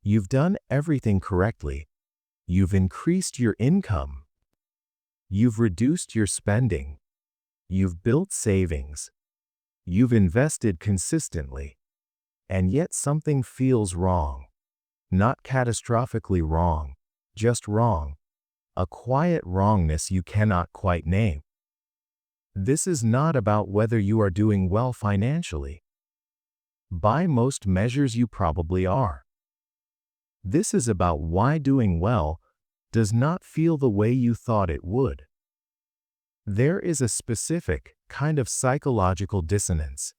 You've done everything correctly. You've increased your income. You've reduced your spending. You've built savings. You've invested consistently. And yet something feels wrong. Not catastrophically wrong, just wrong. A quiet wrongness you cannot quite name. This is not about whether you are doing well financially. By most measures, you probably are. This is about why doing well does not feel the way you thought it would. There is a specific kind of psychological dissonance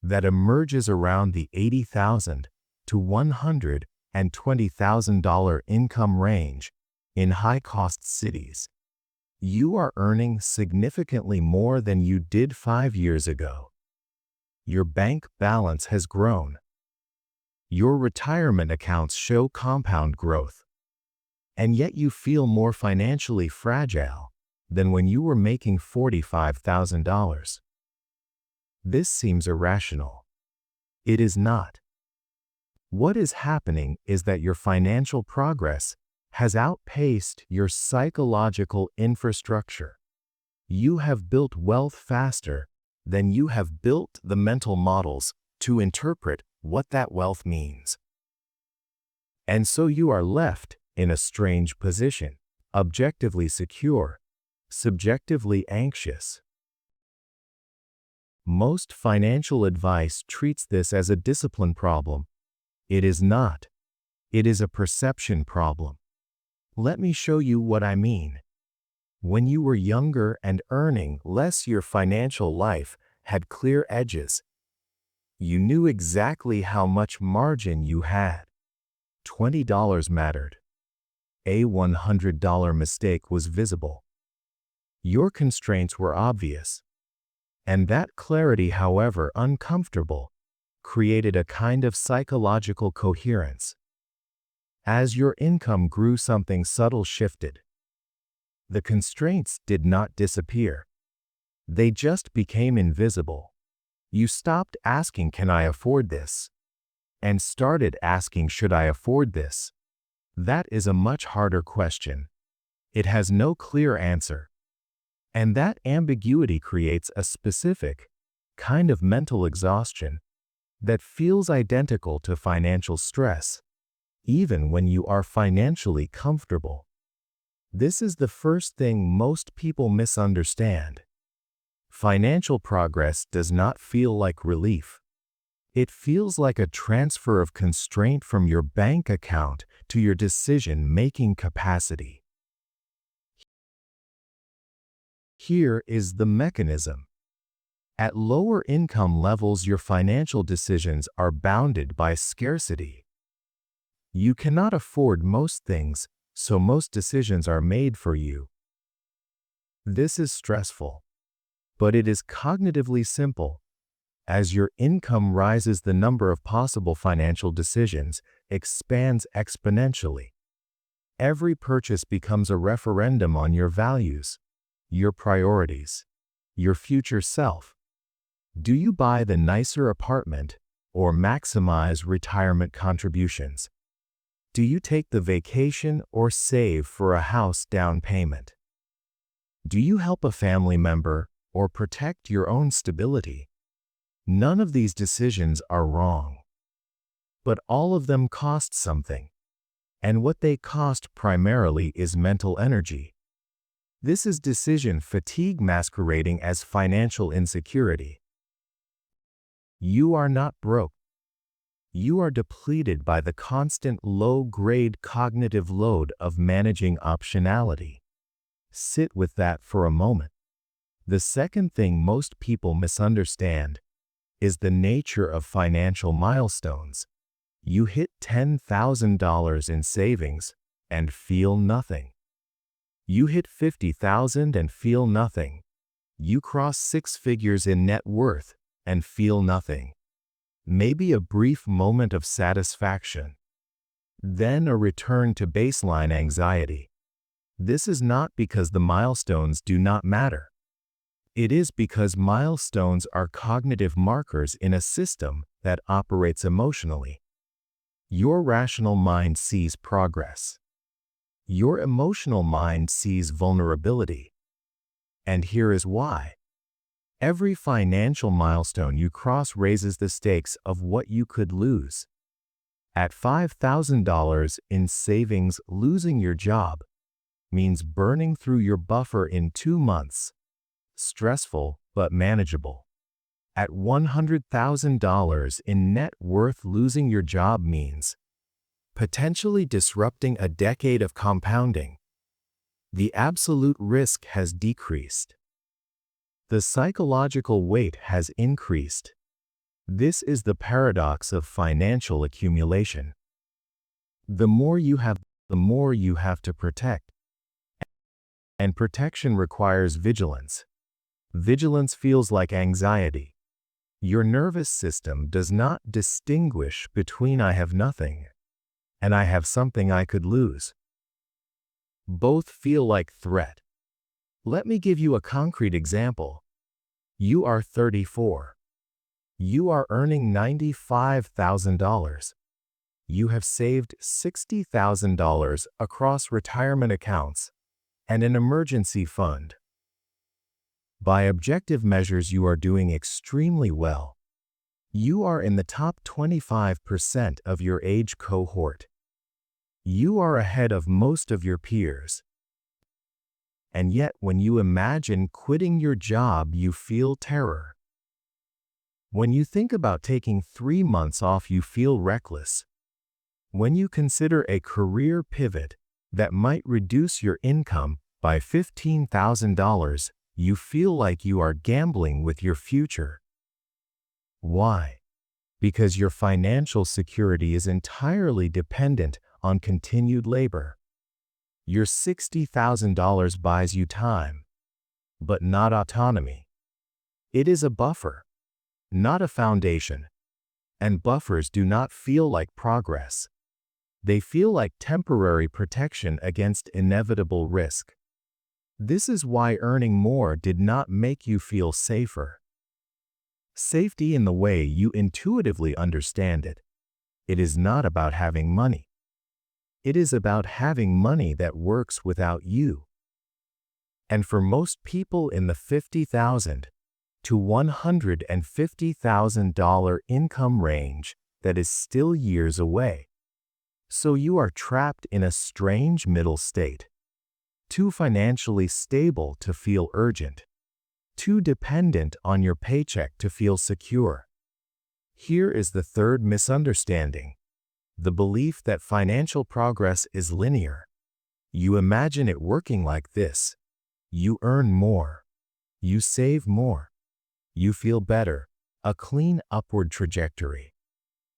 that emerges around the $80,000 to $120,000 income range in high-cost cities. You are earning significantly more than you did 5 years ago. Your bank balance has grown. Your retirement accounts show compound growth. And yet you feel more financially fragile than when you were making $45,000. This seems irrational. It is not. What is happening is that your financial progress has outpaced your psychological infrastructure. You have built wealth faster than you have built the mental models to interpret what that wealth means. And so you are left in a strange position, objectively secure, subjectively anxious. Most financial advice treats this as a discipline problem. It is not. It is a perception problem. Let me show you what I mean. When you were younger and earning less, your financial life had clear edges. You knew exactly how much margin you had. $20 mattered. A $100 mistake was visible. Your constraints were obvious. And that clarity, however uncomfortable, created a kind of psychological coherence. As your income grew, something subtle shifted. The constraints did not disappear. They just became invisible. You stopped asking, "Can I afford this?" and started asking, "Should I afford this?" That is a much harder question. It has no clear answer. And that ambiguity creates a specific kind of mental exhaustion that feels identical to financial stress, even when you are financially comfortable. This is the first thing most people misunderstand. Financial progress does not feel like relief. It feels like a transfer of constraint from your bank account to your decision-making capacity. Here is the mechanism. At lower income levels, your financial decisions are bounded by scarcity. You cannot afford most things, so most decisions are made for you. This is stressful, but it is cognitively simple. As your income rises, the number of possible financial decisions expands exponentially. Every purchase becomes a referendum on your values, your priorities, your future self. Do you buy the nicer apartment or maximize retirement contributions? Do you take the vacation or save for a house down payment? Do you help a family member or protect your own stability? None of these decisions are wrong. But all of them cost something. And what they cost primarily is mental energy. This is decision fatigue masquerading as financial insecurity. You are not broke. You are depleted by the constant low-grade cognitive load of managing optionality. Sit with that for a moment. The second thing most people misunderstand is the nature of financial milestones. You hit $10,000 in savings and feel nothing. You hit $50,000 and feel nothing. You cross 6 figures in net worth and feel nothing. Maybe a brief moment of satisfaction. Then a return to baseline anxiety. This is not because the milestones do not matter. It is because milestones are cognitive markers in a system that operates emotionally. Your rational mind sees progress. Your emotional mind sees vulnerability. And here is why. Every financial milestone you cross raises the stakes of what you could lose. At $5,000 in savings, losing your job means burning through your buffer in 2 months. Stressful, but manageable. At $100,000 in net worth, losing your job means potentially disrupting a decade of compounding. The absolute risk has decreased. The psychological weight has increased. This is the paradox of financial accumulation. The more you have, the more you have to protect. And protection requires vigilance. Vigilance feels like anxiety. Your nervous system does not distinguish between I have nothing and I have something I could lose. Both feel like threat. Let me give you a concrete example. You are 34. You are earning $95,000. You have saved $60,000 across retirement accounts and an emergency fund. By objective measures, you are doing extremely well. You are in the top 25% of your age cohort. You are ahead of most of your peers. And yet, when you imagine quitting your job, you feel terror. When you think about taking 3 months off, you feel reckless. When you consider a career pivot that might reduce your income by $15,000, you feel like you are gambling with your future. Why? Because your financial security is entirely dependent on continued labor. Your $60,000 buys you time, but not autonomy. It is a buffer, not a foundation. And buffers do not feel like progress. They feel like temporary protection against inevitable risk. This is why earning more did not make you feel safer. Safety in the way you intuitively understand it. It is not about having money. It is about having money that works without you. And for most people in the $50,000 to $150,000 income range, that is still years away. So you are trapped in a strange middle state. Too financially stable to feel urgent. Too dependent on your paycheck to feel secure. Here is the third misunderstanding. The belief that financial progress is linear. You imagine it working like this. You earn more. You save more. You feel better. A clean upward trajectory.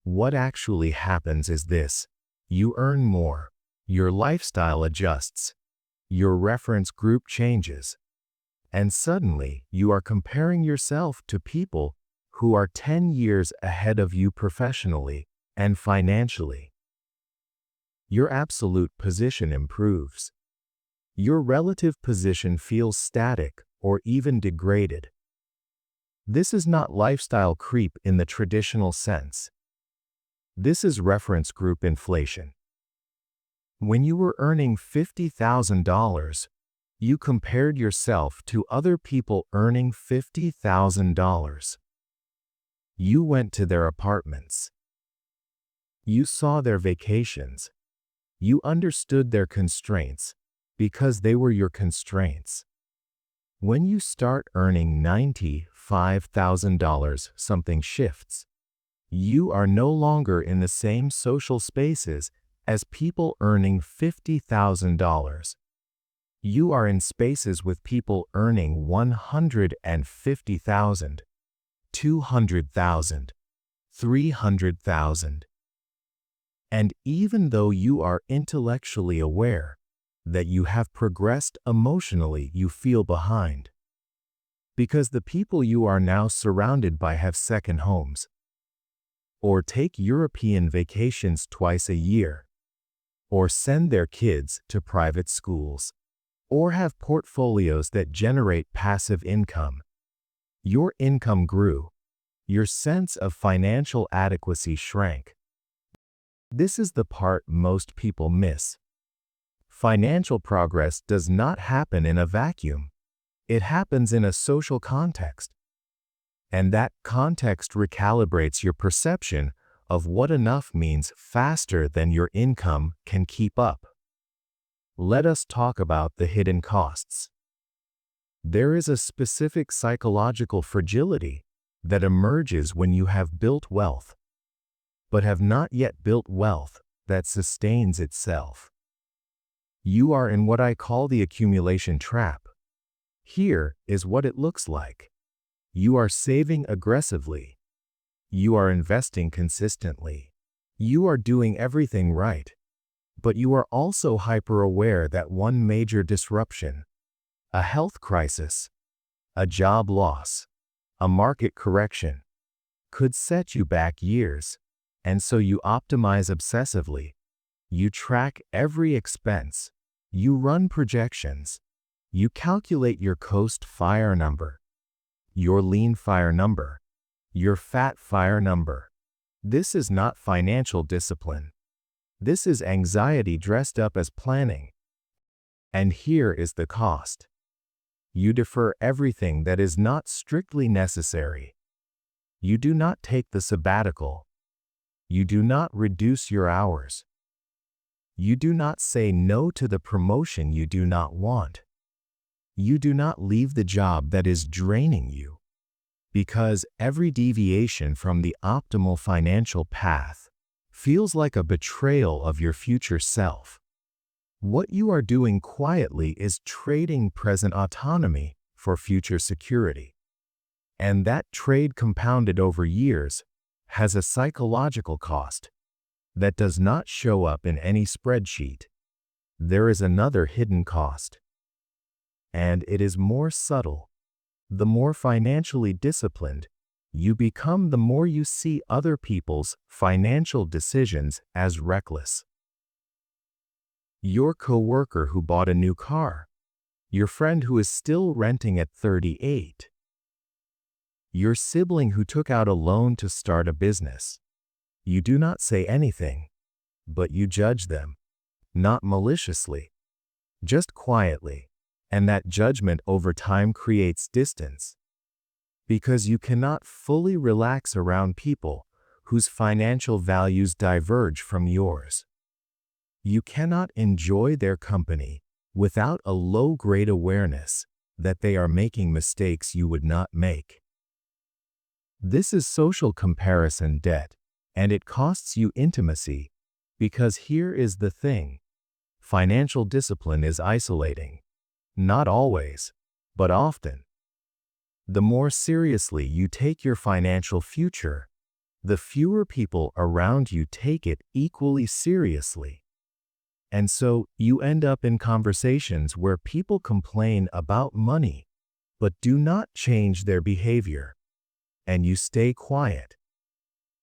What actually happens is this. You earn more. Your lifestyle adjusts. Your reference group changes. And suddenly, you are comparing yourself to people who are 10 years ahead of you professionally and financially. Your absolute position improves. Your relative position feels static or even degraded. This is not lifestyle creep in the traditional sense. This is reference group inflation. When you were earning $50,000, you compared yourself to other people earning $50,000. You went to their apartments. You saw their vacations. You understood their constraints because they were your constraints. When you start earning $95,000, something shifts. You are no longer in the same social spaces as people earning $50,000. You are in spaces with people earning $150,000, $200,000, $300,000. And even though you are intellectually aware that you have progressed emotionally, you feel behind. Because the people you are now surrounded by have second homes, or take European vacations twice a year, or send their kids to private schools, or have portfolios that generate passive income. Your income grew. Your sense of financial adequacy shrank. This is the part most people miss. Financial progress does not happen in a vacuum. It happens in a social context. And that context recalibrates your perception of what enough means faster than your income can keep up. Let us talk about the hidden costs. There is a specific psychological fragility that emerges when you have built wealth, but have not yet built wealth that sustains itself. You are in what I call the accumulation trap. Here is what it looks like. You are saving aggressively. You are investing consistently. You are doing everything right. But you are also hyper-aware that one major disruption, a health crisis, a job loss, a market correction, could set you back years, and so you optimize obsessively. You track every expense. You run projections. You calculate your cost fire number, your lean fire number, your fat fire number. This is not financial discipline. This is anxiety dressed up as planning. And here is the cost. You defer everything that is not strictly necessary. You do not take the sabbatical. You do not reduce your hours. You do not say no to the promotion you do not want. You do not leave the job that is draining you. Because every deviation from the optimal financial path feels like a betrayal of your future self. What you are doing quietly is trading present autonomy for future security. And that trade, compounded over years, has a psychological cost that does not show up in any spreadsheet. There is another hidden cost. And it is more subtle. The more financially disciplined you become, the more you see other people's financial decisions as reckless. Your coworker who bought a new car. Your friend who is still renting at 38. Your sibling who took out a loan to start a business. You do not say anything, but you judge them, not maliciously, just quietly, and that judgment over time creates distance. Because you cannot fully relax around people whose financial values diverge from yours. You cannot enjoy their company without a low-grade awareness that they are making mistakes you would not make. This is social comparison debt, and it costs you intimacy, because here is the thing. Financial discipline is isolating. Not always, but often. The more seriously you take your financial future, the fewer people around you take it equally seriously. And so you end up in conversations where people complain about money, but do not change their behavior. And you stay quiet.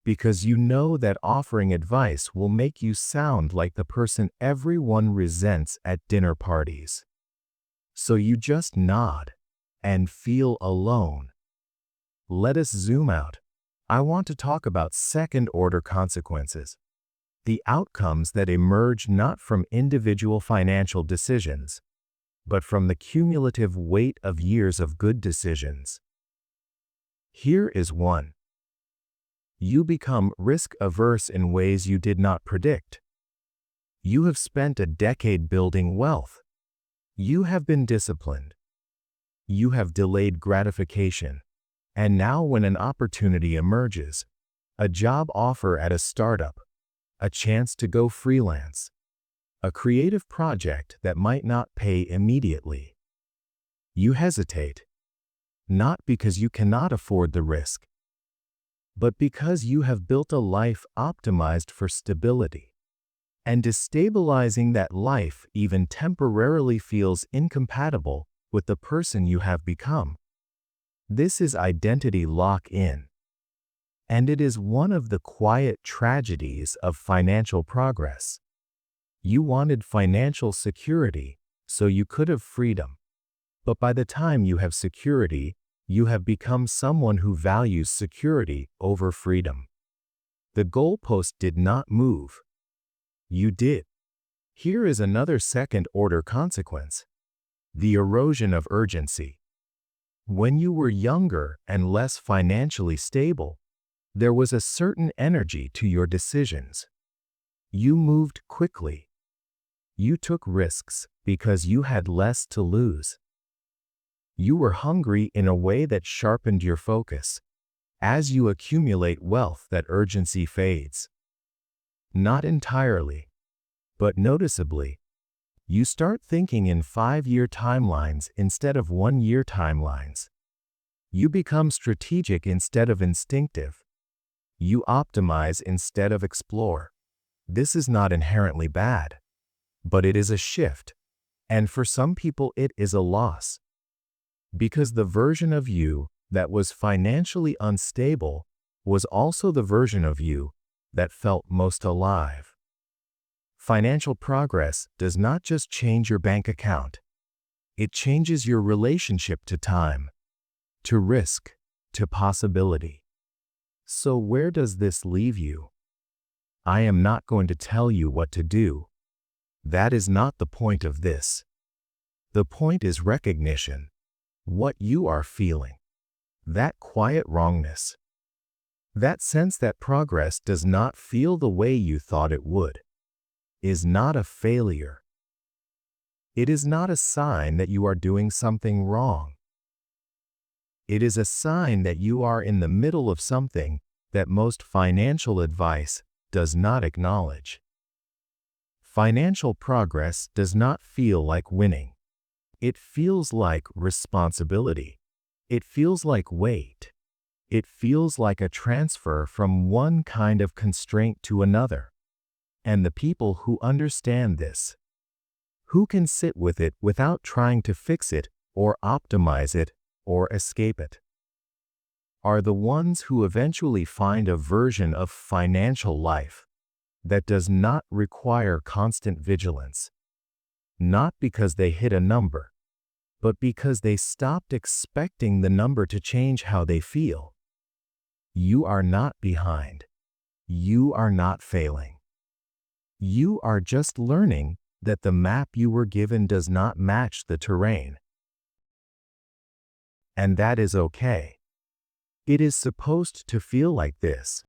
Because you know that offering advice will make you sound like the person everyone resents at dinner parties. So you just nod and feel alone. Let us zoom out. I want to talk about second-order consequences. The outcomes that emerge not from individual financial decisions, but from the cumulative weight of years of good decisions. Here is one. You become risk-averse in ways you did not predict. You have spent a decade building wealth. You have been disciplined. You have delayed gratification. And now when an opportunity emerges, a job offer at a startup, a chance to go freelance, a creative project that might not pay immediately, you hesitate. Not because you cannot afford the risk, but because you have built a life optimized for stability. And destabilizing that life even temporarily feels incompatible with the person you have become. This is identity lock-in. And it is one of the quiet tragedies of financial progress. You wanted financial security, so you could have freedom. But by the time you have security, you have become someone who values security over freedom. The goalpost did not move, You did. Here is another second-order consequence: the erosion of urgency. When you were younger and less financially stable, there was a certain energy to your decisions. You moved quickly. You took risks because you had less to lose. You were hungry in a way that sharpened your focus. As you accumulate wealth, that urgency fades. Not entirely, but noticeably. You start thinking in 5-year timelines instead of 1-year timelines. You become strategic instead of instinctive. You optimize instead of explore. This is not inherently bad, but it is a shift, and for some people it is a loss. Because the version of you that was financially unstable was also the version of you that felt most alive. Financial progress does not just change your bank account. It changes your relationship to time, to risk, to possibility. So where does this leave you? I am not going to tell you what to do. That is not the point of this. The point is recognition. What you are feeling. That quiet wrongness. That sense that progress does not feel the way you thought it would. Is not a failure. It is not a sign that you are doing something wrong. It is a sign that you are in the middle of something that most financial advice does not acknowledge. Financial progress does not feel like winning. It feels like responsibility. It feels like weight. It feels like a transfer from one kind of constraint to another. And the people who understand this, who can sit with it without trying to fix it or optimize it or escape it, are the ones who eventually find a version of financial life that does not require constant vigilance, not because they hit a number, but because they stopped expecting the number to change how they feel. You are not behind. You are not failing. You are just learning that the map you were given does not match the terrain. And that is okay. It is supposed to feel like this.